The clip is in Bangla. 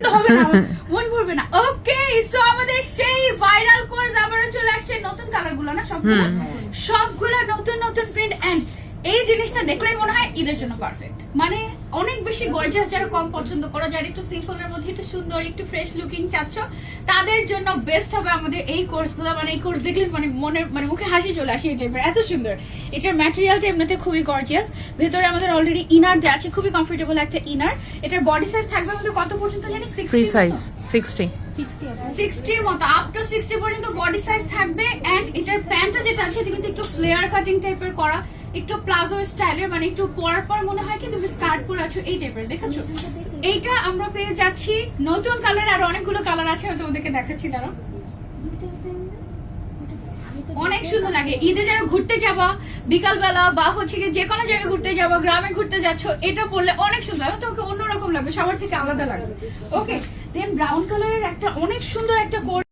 হবে না, মন ভরবে না। ওকে, সো আমাদের সেই ভাইরাল কোর্স আবারও চলে আসছে, নতুন কালার গুলো না, সবগুলো নতুন নতুন প্রিন্ট। এন্ড এই জিনিসটা দেখলেই মনে হয় ঈদের জন্য পারফেক্ট, মানে অনেক বেশি গর্জিয়াস, যারা কম পছন্দ করো, যারা একটু সিম্পলের মধ্যে একটু সুন্দর একটু ফ্রেশ লুকিং চাচ্ছ, তাদের জন্য বেস্ট হবে আমাদের এই কোর্সগুলো। মানে এই কোর্স দেখলে মানে মনের মানে মুখে হাসি চলে আসে, এই টাইপের এত সুন্দর। এটার ম্যাটেরিয়ালটা এমনিতে খুবই গর্জিয়াস, ভেতরে আমাদের অলরেডি ইনার দেওয়া আছে, খুবই কমফোর্টেবল একটা ইনার। এটার বডি সাইজ থাকবে আমাদের কত পর্যন্ত জানি, 60 মতো, আপ টু 60 পর্যন্ত বডি সাইজ থাকবে। এন্ড এটার প্যান্টটা যেটা আছে এটা কিন্তু একটু ফ্লেয়ার কাটিং টাইপের করা, একটু প্লাজো স্টাইলের, মানে একটু পরার পর মনে হয় কি তুমি স্কার্ট পরে আছো এই টাইপের, দেখাচ্ছো। এইটা আমরা পেয়ে যাচ্ছি নতুন কালার, আর অনেকগুলো কালার আছে, আমি তোমাদেরকে দেখাচ্ছি, দাঁড়াও। অনেক সুন্দর লাগে ঈদে যারা ঘুরতে যাবা বিকালবেলা, বা হচ্ছে কি যে কোনো জায়গায় ঘুরতে যাবো, গ্রামে ঘুরতে যাচ্ছ, এটা পরলে অনেক সুন্দর, তোমাকে অন্যরকম লাগবে, সবার থেকে আলাদা লাগবে। ওকে, দেন ব্রাউন কালারের একটা অনেক সুন্দর